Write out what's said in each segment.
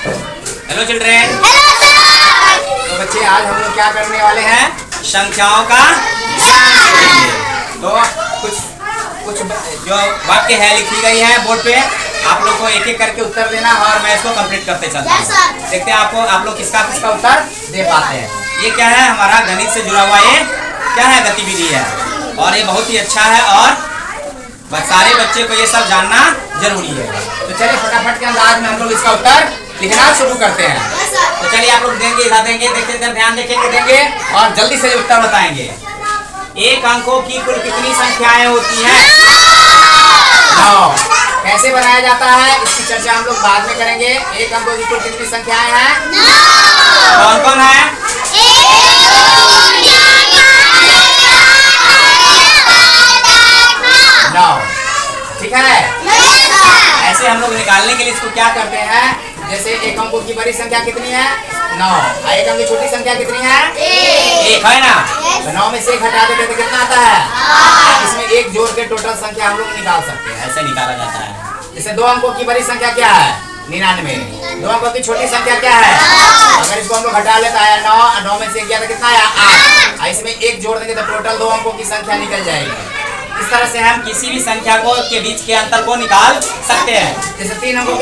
Hello children. तो बच्चे आज हम लोग क्या करने वाले हैं, संख्याओं का तो कुछ जो वाक्य है लिखी गई है बोर्ड पे, आप लोग को एक एक करके उत्तर देना और मैं इसको कंप्लीट करते चलता हूँ। देखते हैं आप लोग किसका उत्तर दे पाते हैं। ये क्या है, हमारा गणित से जुड़ा हुआ ये क्या है, गतिविधि है और ये बहुत ही अच्छा है और सारे बच्चे को ये सब जानना जरूरी है। तो चलिए फटाफट के अंदाज में हम लोग इसका उत्तर लिखना शुरू करते हैं। तो चलिए आप लोग देंगे, इधर देंगे, देखते इधर ध्यान देखेंगे, देंगे और जल्दी से उत्तर बताएंगे। एक अंकों की कुल कितनी संख्याएं होती हैं? 9। कैसे बनाया जाता है इसकी चर्चा हम लोग बाद में करेंगे। एक अंकों की कुल कितनी संख्याएं हैं? 9। कौन कौन है? 9। ठीक है। ऐसे हम लोग निकालने के लिए इसको क्या करते हैं, जैसे एक अंकों की बड़ी संख्या कितनी है? 9। एक अंक की छोटी संख्या कितनी है? 1 है ना। तो 9 में से 1 हटा देते तो कितना आता है? इसमें 1 जोड़ के टोटल संख्या हम लोग निकाल सकते हैं। ऐसे निकाला जाता है। जैसे 2 अंकों की बड़ी संख्या क्या है? 99। 2 अंकों की छोटी संख्या क्या है? अगर इसको हम लोग हटा लेता है 9 में से 1 गया तो कितना आया? 8। इसमें 1 जोड़ देंगे तो टोटल 2 अंकों की संख्या निकल जाएगी। इस तरह से हम किसी भी संख्या को के बीच के अंतर को निकाल सकते हैं। जैसे 3 अंकों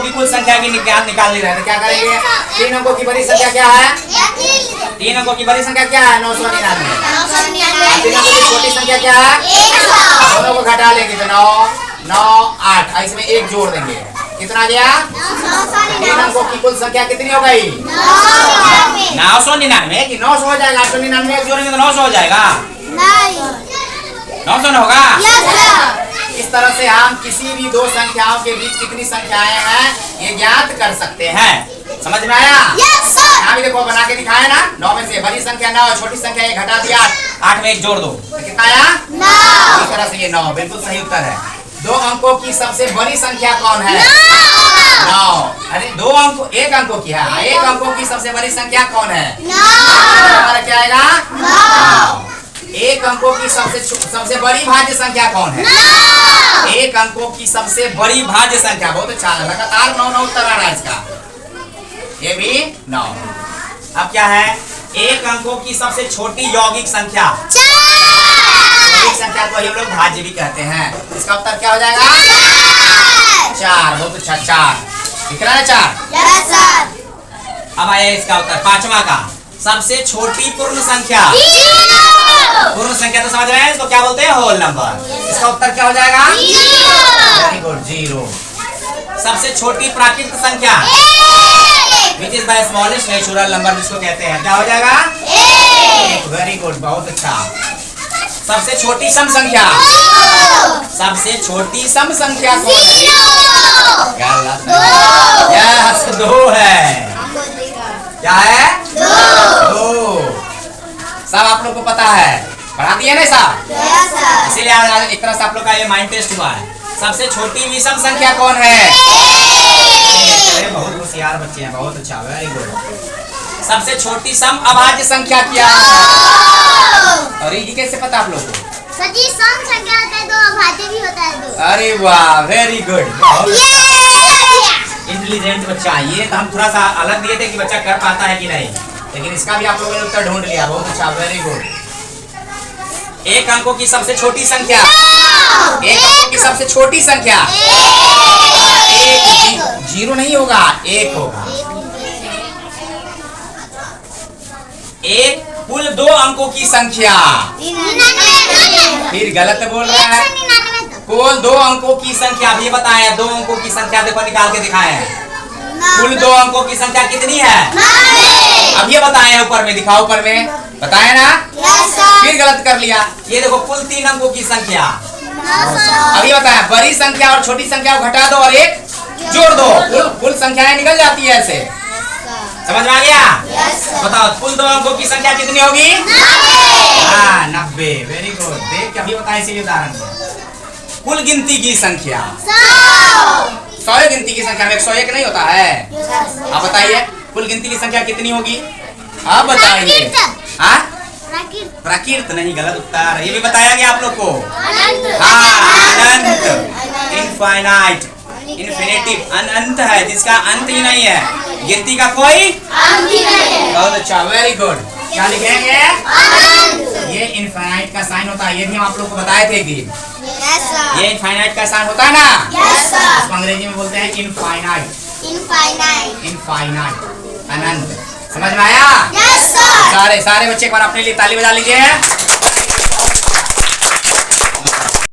की कुल संख्या की निकालनी रहे तो क्या करेंगे? 3 अंकों की बड़ी संख्या क्या है? 3 अंकों की बड़ी संख्या क्या है? 999। 3 अंकों की छोटी संख्या क्या है? दोनों को घटा लेंगे तो 9, 9, 8। इसमें 1 जोड़ देंगे, कितना गया? 3 अंकों की कुल संख्या कितनी हो गई? 999 कि 900 हो जाएगा? 899 जोड़ेंगे तो 900 हो जाएगा? 900 होगा। इस तरह से हम किसी भी 2 संख्याओं के बीच कितनी संख्याएं हैं ये ज्ञात कर सकते हैं। समझ में आया? यहाँ भी देखो बना के दिखाया ना। 9 में से बड़ी संख्या 9, छोटी संख्या 1 घटा दिया 8 में 1 जोड़ दो तो कितना आया? 9। इस तरह से ये 9 बिल्कुल सही उत्तर है। 2 अंकों की सबसे बड़ी संख्या कौन है? 9। अरे 2 अंकों, 1 अंकों की है। 1 अंकों की सबसे बड़ी संख्या कौन है? हमारा क्या आएगा? 9। 1 अंकों की सबसे बड़ी भाज्य संख्या कौन है? 1 अंकों की सबसे बड़ी भाज्य संख्या। बहुत अच्छा है, लगातार 9 उत्तर आ रहा है इसका। ये भी 9। अब क्या है? 1 अंकों की सबसे छोटी यौगिक संख्या। यौगिक संख्या को हम लोग भाज्य भी कहते हैं। इसका उत्तर क्या हो जाएगा? 4। बहुत अच्छा, 4 दिख रहा है 4। अब आया इसका उत्तर 5वां का, सबसे छोटी पूर्ण संख्या। पूर्ण संख्या तो समझ रहे हैं, इसको क्या बोलते हैं? Whole number. इसका उत्तर क्या हो जाएगा? Very good, 0। सबसे छोटी प्राकृतिक संख्या, which is the smallest natural number जिसको कहते हैं, क्या हो जाएगा? 1। वेरी गुड, बहुत अच्छा। सबसे छोटी सम संख्या, सबसे छोटी सम संख्या कौन है? 2 है। क्या है? 2। सब आप लोग को पता है, पढ़ा दिए ना साहब? इसीलिए आज एक तरह से आप लोग का ये माइंड टेस्ट हुआ है। सबसे छोटी विषम संख्या कौन है? बहुत होशियार बच्चे हैं, बहुत अच्छा, वेरी गुड। सबसे छोटी सम अभाज्य संख्या क्या है? और ये कैसे पता आप लोग को? सभी सम संख्या होता है 2, अभाज्य भी होता है 2। अरे वाह, वेरी गुड, इंटेलिजेंट बच्चा। ये हम थोड़ा सा अलग दिए थे कि बच्चा कर पाता है कि नहीं, लेकिन इसका भी आप लोगों ने उत्तर ढूंढ लिया। बहुत अच्छा, वेरी गुड। 1 अंकों की सबसे छोटी संख्या, 1 अंकों की सबसे छोटी संख्या 1, 0 नहीं होगा, 1 होगा। 1 कुल 2 अंकों की संख्या, फिर गलत बोल रहा है। कुल 2 अंकों की संख्या भी बताया। 2 अंकों की संख्या देखो निकाल के दिखाए हैं। कुल 2 अंकों की संख्या कितनी है? अब ये बताए ऊपर में, दिखाओ ऊपर में बताया ना। फिर गलत कर लिया। ये देखो कुल 3 अंकों की संख्या। अभी बताया बड़ी संख्या और छोटी संख्या को घटा दो और 1 जोड़ दो, कुल संख्याएं निकल जाती है ऐसे। समझ में आ गया? बताओ कुल 2 अंकों की संख्या कितनी होगी? 90। Very good. देख अभी बताया इसीलिए उदाहरण। कुल गिनती की संख्या 100 गिनती की संख्या में 101 नहीं होता है? आप बताइए कुल गिनती की संख्या कितनी होगी? आप बताइए। प्राकृत नहीं, गलत उत्तर। ये भी बताया गया आप लोग को। हाँ, अनंत, इनफाइनाइट। इन्फिनिटिव अनंत है, जिसका अंत ही नहीं है, गिनती का कोई अंत ही नहीं है। बहुत अच्छा, वेरी गुड। क्या लिखेंगे? अनंत। ये इनफाइनाइट का साइन होता है, ये भी हम आप लोग को बताए थे कि यस सर। ये इनफाइनाइट का साइन होता है ना, यस सर। इसको अंग्रेजी में बोलते हैं इनफाइनाइट। इनफाइनाइट। इनफाइनाइट अनंत। समझ में आया? Yes sir. सारे बच्चे एक बार अपने लिए ताली बजा लीजिए।